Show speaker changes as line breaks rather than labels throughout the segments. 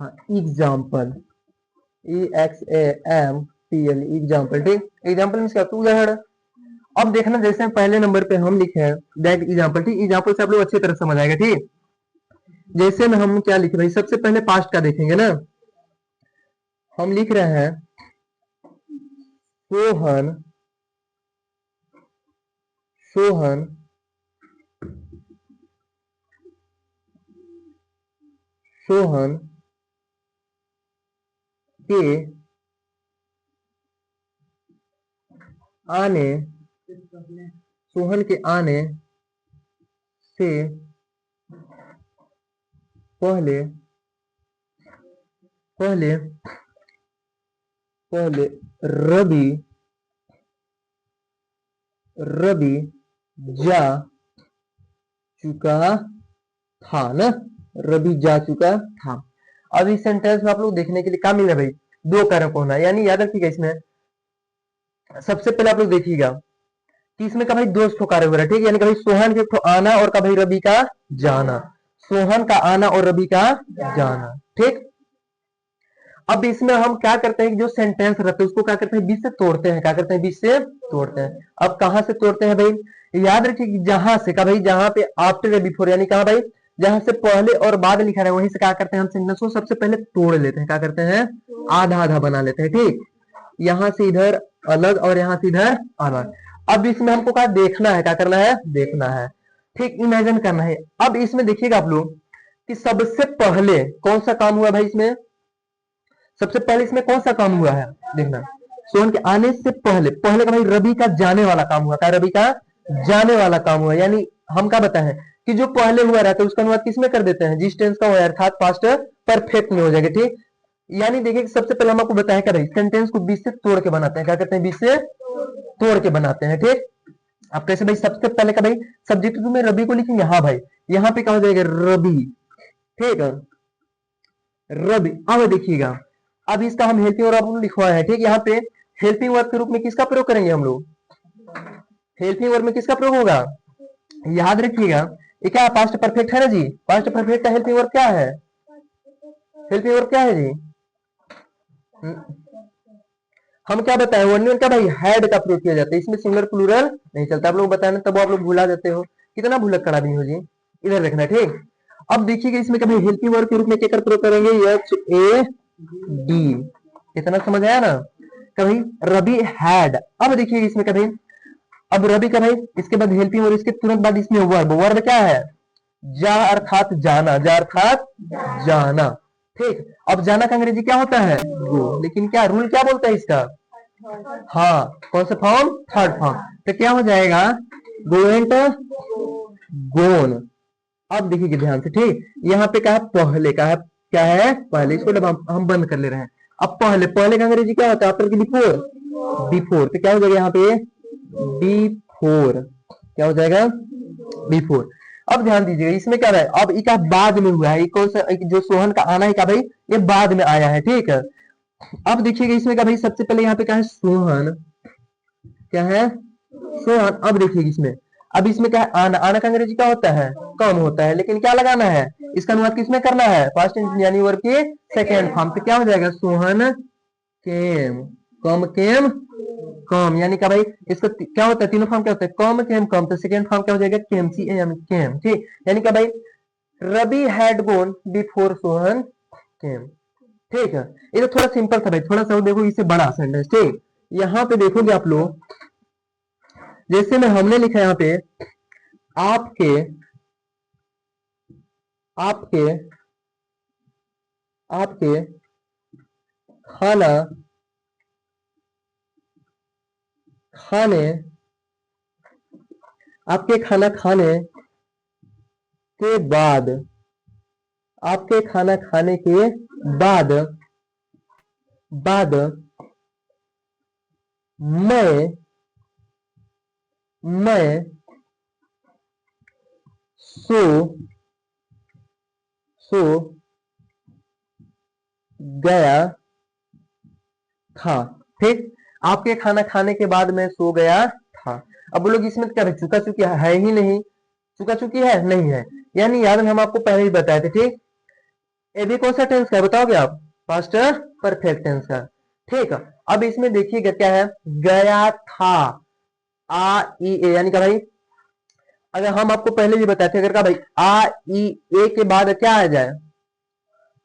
हाँ example, EXAMPL example, ठीक। Example means क्या, उदाहरण। अब देखना जैसे पहले नंबर पे हम लिखे हैं दैट एग्जाम्पल, ठीक। एग्जाम्पल से आप लोग अच्छी तरह समझ आएगा, ठीक। जैसे में हम क्या लिखे भाई, सबसे पहले पास्ट का देखेंगे ना। हम लिख रहे हैं सोहन, सोहन सोहन के आने, सोहन के आने से पहले पहले पहले रवि रवि जा चुका था ना, रवि जा चुका था। अब इस सेंटेंस में आप लोग देखने के लिए क्या मिला भाई, दो कारक होना, यानी याद रखिएगा इसमें सबसे पहले आप लोग देखिएगा कि इसमें का भाई दो ठो कारक हो रहा है, ठीक। यानी कभी सोहन के ठो आना और का भाई रवि का जाना, सोहन का आना और रवि का जाना, ठीक। अब इसमें हम क्या करते हैं कि जो सेंटेंस रहते हैं उसको क्या करते हैं, बीच से तोड़ते हैं, क्या करते हैं, बीच से तोड़ते हैं। अब कहां से तोड़ते हैं भाई, याद रखिए कि जहां से का भाई, जहां पे आफ्टर या बिफोर, यानी कहा भाई जहां से पहले और बाद लिखा है वहीं से क्या करते हैं, हम सेंटेंस को सबसे पहले तोड़ लेते हैं, क्या करते हैं, आधा आधा बना लेते हैं, ठीक। यहां से इधर अलग और यहां से इधर अलग। अब इसमें हमको क्या देखना है, क्या करना है, देखना है, ठीक, इमेजिन करना है। अब इसमें देखिएगा आप लोग कि सबसे पहले कौन सा काम हुआ भाई, इसमें सबसे पहले इसमें कौन सा काम हुआ है, देखना। सोहन के आने से पहले पहले का भाई रवि का जाने वाला काम हुआ, क्या रवि का जाने वाला काम हुआ। यानी हम क्या बताएं कि जो पहले हुआ रहता है उसका अनुवाद किसमें कर देते हैं, जिस टेंस का हुआ अर्थात पास्ट परफेक्ट में हो जाएगा, ठीक। यानी देखिए सबसे पहले हम आपको बताया क्या भाई, सेंटेंस को बीच से तोड़ के बनाते हैं, क्या करते हैं, बीच से तोड़ के बनाते हैं, ठीक। अब कैसे भाई, सबसे पहले का भाई सब्जेक्ट में रवि को लिखेंगे, हाँ भाई यहाँ पे क्या हो जाएगा, रवि, ठीक है, रवि। अब देखिएगा अब इसका हम हेल्पिंग वर्ब लिखवाए हैं, ठीक। यहाँ पे हेल्पिंग वर्ब के रूप में किसका प्रयोग करेंगे हम लोग, हेल्पिंग वर्ब में किसका प्रयोग होगा, याद रखिएगा ये क्या पास्ट परफेक्ट है ना जी, पास्ट परफेक्ट का हेल्पिंग वर्ब क्या है, हेल्पिंग वर्ब क्या है जी, हम क्या बताए वर्णन का भाई हैड का प्रयोग किया जाता है, इसमें सिंगुलर प्लूरल नहीं चलता। आप लोग बताए तब आप लोग भूला जाते हो, कितना भूलक कड़ा भी हो जी, इधर रखना, ठीक। अब देखिएगा इसमें कभी हेल्पिंग वर्ब के रूप में क्या प्रयोग करेंगे, HAD, कितना समझ आया ना, कभी रवि हैड। अब देखिए इसमें कभी, अब रवि का भाई इसके बाद हेल्पिंग वर्ब, इसके तुरंत बाद इसमें वर्ब, वर्ब क्या है, जा अर्थात जाना, जा अर्थात जाना, ठीक। अब जाना का अंग्रेजी क्या होता है, गो, लेकिन क्या रूल क्या बोलता है इसका, हाँ कौन सा फॉर्म, थर्ड फॉर्म, तो क्या हो जाएगा, गोएंट गोन। अब देखिए ध्यान से, ठीक। यहाँ पे क्या है, पहले का है, क्या है, पहले, इसको हम बंद कर ले रहे हैं। अब पहले पहले का अंग्रेजी क्या होता है, आफ्टर की बिफोर, बिफोर, तो क्या हो जाएगा यहाँ पे, बिफोर, क्या हो जाएगा, बिफोर। अब ध्यान दीजिएगा इसमें क्या है, अब इसका बाद में हुआ है, कौन सा जो सोहन का आना है क्या भाई, ये बाद में आया है, ठीक है। अब देखिएगा इसमें क्या भाई, सबसे पहले यहाँ पे क्या है, सोहन, क्या है, सोहन। अब देखिएगा इसमें, अब इसमें क्या है, आना, आना का अंग्रेजी क्या होता है, कम होता है, लेकिन क्या लगाना है, इसका अनुवाद किसमें करना है, पास्ट टेंस यानी वर्ब के सेकेंड फॉर्म, तो क्या हो जाएगा, सोहन केम, कम केम कम, यानी क्या भाई इसका क्या होता है, तीनों फॉर्म क्या होता है, कम केम कम, तो सेकेंड फॉर्म क्या हो जाएगा, केम, CAM केम, ठीक। यानी क्या भाई Ravi had gone before Sohan came, ठीक है। ये तो थोड़ा सिंपल था भाई, थोड़ा सा देखो इसे बड़ा सेंटेंस, ठीक। यहाँ पे देखोगे आप लोग, जैसे में हमने लिखा है यहाँ पे, आपके आपके आपके खाना खाने आपके खाना खाने के बाद, आपके खाना खाने के बाद बाद मैं मैं सो सो गया था, ठीक। आपके खाना खाने के बाद मैं सो गया था। अब वो लोग इसमें क्या है, चुका चुकी है ही नहीं, चुका चुकी है नहीं है, यानी याद हम आपको पहले ही बताए थे, ठीक। ये भी कौन सा टेंस का है बताओगे आप? पास्ट परफेक्ट टेंस का। ठीक है, अब इसमें देखिएगा क्या है, गया था, आ ई ए, यानी कि भाई अगर हम आपको पहले भी बताए थे, अगर का भाई आ ई ए के बाद क्या आ जाए,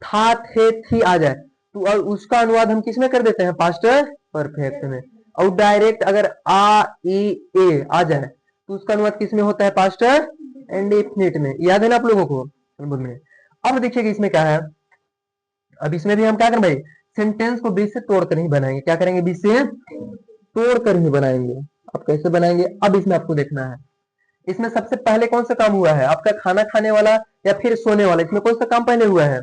था थे थी आ जाए, तो और उसका अनुवाद हम किस में कर देते हैं? पास्ट परफेक्ट में। और डायरेक्ट अगर आ ई ए आ जाए तो उसका अनुवाद किस में होता है? पास्ट इंडेफिनिट में। याद है ना आप लोगों को? में अब देखिएगा इसमें क्या है, अब इसमें भी हम क्या करें भाई, सेंटेंस को बीच से तोड़कर ही बनाएंगे। क्या करेंगे? बीच से तोड़कर ही बनाएंगे। अब कैसे बनाएंगे, अब इसमें आपको देखना है। इसमें सबसे पहले कौन सा काम हुआ है? आपका खाना खाने वाला या फिर सोने वाला, इसमें कौन सा काम पहले हुआ है?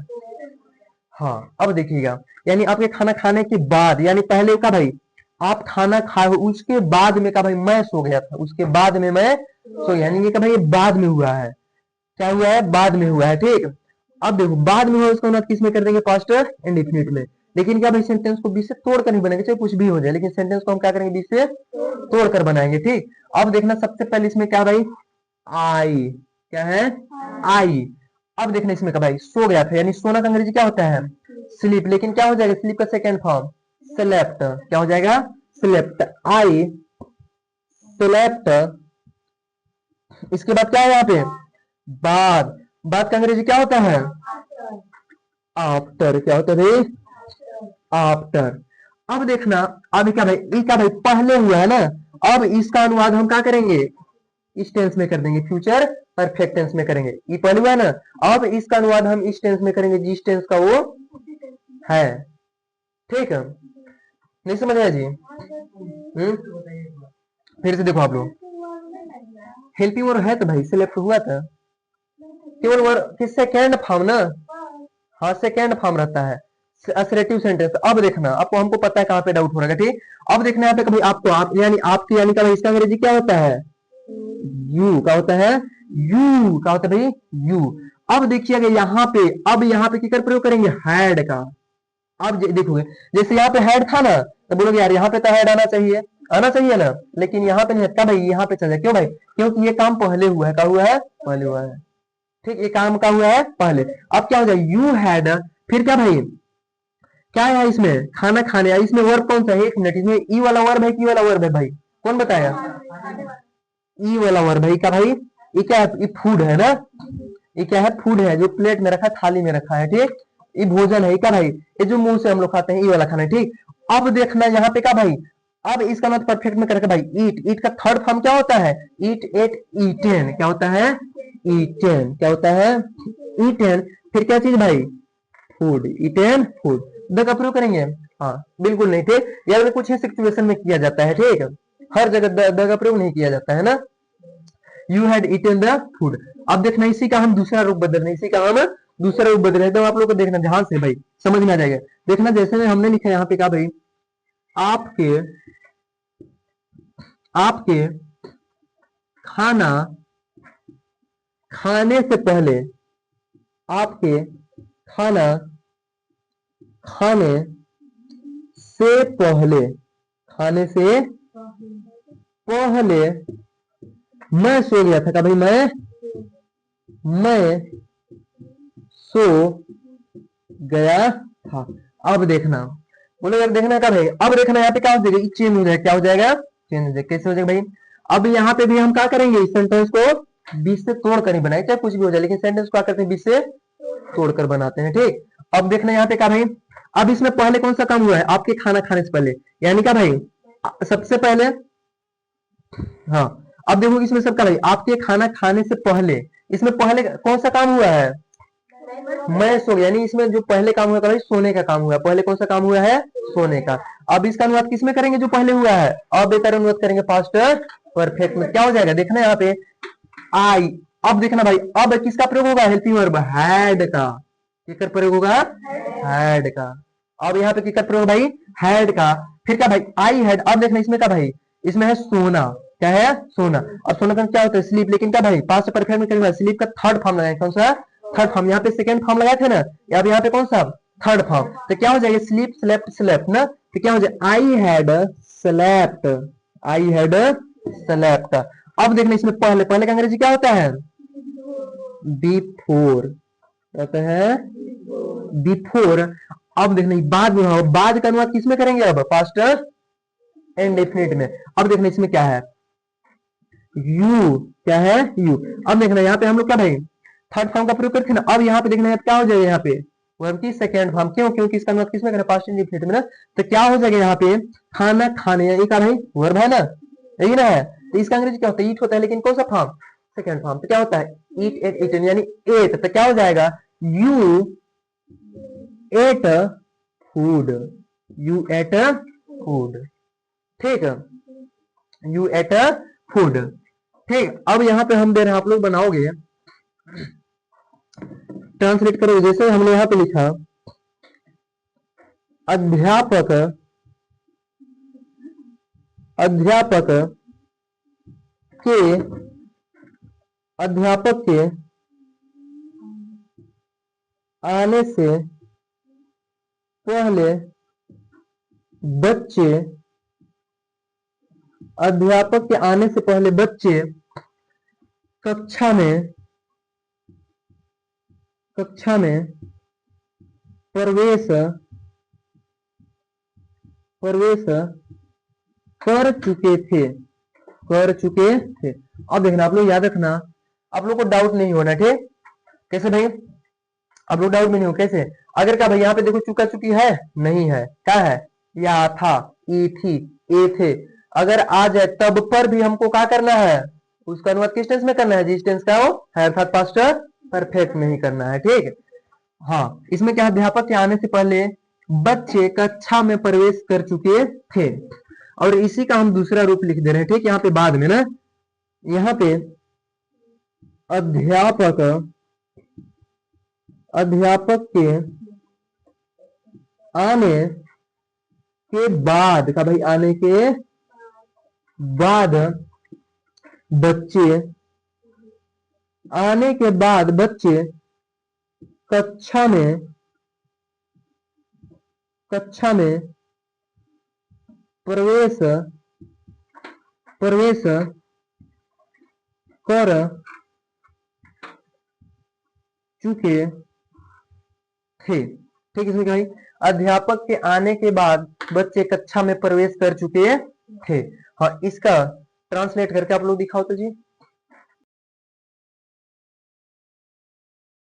हाँ, अब देखिएगा, यानी आपके खाना खाने के बाद, यानी पहले का भाई आप खाना खाए हो, उसके बाद में का भाई मैं सो गया था, उसके बाद में मैं सो, यानी ये का भाई ये बाद में हुआ है। क्या हुआ है? बाद में हुआ है। ठीक, अब देखो बाद में हुआ उसका अनुवाद किस में कर देंगे? पास्ट इंडेफिनिट में। लेकिन क्या भाई सेंटेंस को बीच से तोड़कर नहीं बनाएंगे, चाहे कुछ भी हो जाए, लेकिन सेंटेंस को हम क्या करेंगे? बीच से तोड़कर बनाएंगे। ठीक, अब देखना सबसे पहले इसमें क्या भाई, आई, क्या है? आई। अब देखना इसमें क्या भाई, सो गया था, यानी सोना का अंग्रेजी क्या होता है? स्लीप। लेकिन क्या हो जाएगा स्लीप का सेकेंड फॉर्म? स्लेप्ट। क्या हो जाएगा? स्लेप्ट। I slept. इसके बाद क्या है यहाँ पे? बाद। बाद का अंग्रेजी क्या होता है? आफ्टर। क्या होता है भाई? आफ्टर। अब देखना, अब क्या भाई, ई का भाई पहले हुआ है ना, अब इसका अनुवाद हम क्या करेंगे? इस टेंस में कर देंगे, फ्यूचर परफेक्ट टेंस में करेंगे। ये पहले हुआ है ना, अब इसका अनुवाद हम इस टेंस में करेंगे जिस टेंस का वो है। ठीक है, नहीं समझ आया जी? फिर से देखो आप लोग, हेल्पिंग वर्ब है तो भाई सिलेक्ट हुआ था, केवल वर्ब किस सेकेंड फॉर्म ना, हाँ सेकेंड फॉर्म रहता है, असर्टिव सेंटेंस। अब देखना, आपको हमको पता है कहाँ पे डाउट हो रहा है। ठीक, अब देखना यहाँ पे कभी आपको, आप यानी आपकी, यानी का भाई इसका अंग्रेजी क्या होता है? यू। क्या होता है? यू। क्या होता है भाई? यू। अब देखिएगा यहाँ पे, अब यहाँ पे किसका प्रयोग करेंगे? हैड का। अब देखोगे जैसे यहाँ पे हेड था ना, तो बोलोगे यार यहाँ पे तो हेड आना चाहिए, आना चाहिए ना, लेकिन यहाँ पे नहीं है। क्या भाई यहाँ पे चल जाए, क्यों भाई? क्योंकि ये काम पहले हुआ है। क्या हुआ है? पहले हुआ है। ठीक, ये काम का हुआ है पहले। अब क्या हो जाए? यू हैड, फिर क्या भाई, क्या है इसमें? खाना खाने। इसमें वर्ब कौन सा है? एक मिनट, इसमें ई वाला वर्ब है, की वाला वर्ब है भाई? कौन बताया? ई वाला वर्ब है। क्या भाई ये क्या है? ये फूड है ना, ये क्या है? फूड है, जो प्लेट में रखा है, थाली में रखा है। ठीक, ये भोजन है। क्या भाई? ये जो मुंह से हम लोग खाते हैं, ये वाला खाना है। ठीक, अब देखना यहाँ पे क्या भाई, अब इसका मतलब परफेक्ट में करके भाई ईट। ईट का थर्ड फॉर्म क्या होता है? Eat, eight, eaten. क्या होता है? ईटेन। क्या होता है? ईटेन। फिर क्या चीज भाई? फूड। Eaten, food. द का प्रयोग करेंगे? हाँ बिल्कुल नहीं। ठीक, यार कुछ ही सिचुएशन में किया जाता है। ठीक, हर जगह द का प्रयोग नहीं किया जाता है ना। You had eaten the food. अब देखना इसी का हम दूसरा रूप बदल रहे हैं, इसी का हम दूसरा रूप बदल रहे हैं, तो आप लोग को देखना ध्यान से भाई, समझ में आ जाएगा। देखना जैसे में हमने लिखा यहाँ पे क्या भाई, आपके आपके खाना खाने से पहले, आपके खाना खाने से पहले, खाने से पहले मैं सो गया था। क्या भाई? मैं सो गया था। अब देखना, बोलो यार देखना क्या भाई, अब देखना यहाँ पे क्या हो जाएगा? चेंज हो जाएगा। क्या हो जाएगा? चेंज हो जाएगा। कैसे हो जाएगा भाई? अब यहाँ पे भी हम क्या करेंगे? इस सेंटेंस को बीच से तोड़कर ही बनाए, चाहे कुछ भी हो जाए, लेकिन सेंटेंस को क्या करते हैं? बीच से तोड़कर बनाते हैं। ठीक, अब देखना यहाँ पे क्या भाई, अब इसमें पहले कौन सा काम हुआ है? आपके खाना खाने से पहले, यानी क्या भाई सबसे पहले, हाँ अब देखो इसमें सबका भाई आपके खाना खाने से पहले, इसमें पहले कौन सा काम हुआ है? मैं सो गया, यानी इसमें जो पहले काम हुआ था भाई सोने का काम हुआ है। पहले कौन सा काम हुआ है? सोने का। अब इसका अनुवाद किसमें करेंगे? जो पहले हुआ है। अब बेहतर अनुवाद करेंगे पास्ट परफेक्ट में। क्या हो जाएगा? देखना यहाँ पे आई। अब देखना भाई, अब किसका प्रयोग होगा? हेल्पिंग वर्ब हैड का। किसका प्रयोग होगा? हैड का। अब यहाँ पे किसका प्रयोग भाई? हैड का। फिर क्या भाई? I had. अब देखना इसमें क्या भाई, इसमें है सोना। क्या है? सोना। अब सोना का क्या होता है? स्लीप। लेकिन क्या भाई पास्ट परफेक्ट में करेंगे स्लीप का थर्ड फॉर्म लगाएंगे। कौन सा? Third form. यहाँ पे सेकंड फॉर्म लगाए थे ना, अब यहाँ पे कौन सा? Third form. तो क्या हो जाएगा? स्लीप, स्लेप्ट, स्लेप्ट ना, तो क्या हो जाए? I had slept. I had slept. अब देखना इसमें पहले, पहले का अंग्रेजी क्या होता है? बिफोर। कहते हैं बिफोर। अब देखना बाद में हो, बाद का अनुवाद किसमें करेंगे अब, पास्ट इंडेफिनिट में। अब देखना इसमें क्या है, यू, क्या है यू। अब देखना यहाँ पे हम लोग क्या भाई थर्ड फॉर्म का प्रयोग करते हैं ना, अब यहाँ पे देखना क्या हो जाएगा, यहाँ पे वर्ब की सेकेंड फॉर्म, क्यों, क्योंकि इसका अनुवाद किसमें करें, पास्ट इंडेफिनिट में ना। तो क्या हो जाएगा यहाँ पे, खाना खाने, ये क्या भाई वर्ब है ना, यही ना है। तो इसका अंग्रेजी क्या होता है, ईट होता है, लेकिन कौन सा फॉर्म, सेकेंड फॉर्म। तो क्या होता है, ईट एट ईटन, यानी एट। तो क्या हो जाएगा, you ate food, you ate food, ठीक है, यू एट फूड, ठीक। अब यहाँ पे हम दे रहे हैं, आप लोग बनाओगे, ट्रांसलेट करो। जैसे हमने यहाँ पे लिखा, अध्यापक, अध्यापक के, अध्यापक के आने से पहले बच्चे, अध्यापक के आने से पहले बच्चे कक्षा में, कक्षा में प्रवेश, प्रवेश कर चुके थे, कर चुके थे। अब देखना आप लोग याद रखना, आप लोग को डाउट नहीं होना, ठीक। कैसे भाई, आप लोग डाउट में नहीं हो, कैसे, अगर क्या भाई यहाँ पे देखो चुका चुकी है, नहीं है, क्या है, या था, ई थी, ए थे। अगर आ जाए तब पर भी हमको क्या करना है, उसका अनुवाद किस टेंस में करना है, जिस टेंस का वो है, अर्थात पास्ट परफेक्ट में ही करना है, ठीक। हाँ, इसमें क्या, अध्यापक के आने से पहले बच्चे कक्षा में प्रवेश कर चुके थे, और इसी का हम दूसरा रूप लिख दे रहे हैं, ठीक। यहाँ पे बाद में ना, यहाँ पे अध्यापक, अध्यापक के आने के बाद का भाई, आने के बाद बच्चे, आने के बाद बच्चे कक्षा में, कक्षा में प्रवेश, प्रवेश कर चुके थे, ठीक। इसमें क्या भाई, अध्यापक के आने के बाद बच्चे कक्षा में प्रवेश कर चुके थे। हाँ, इसका ट्रांसलेट करके आप लोग दिखाओ तो जी।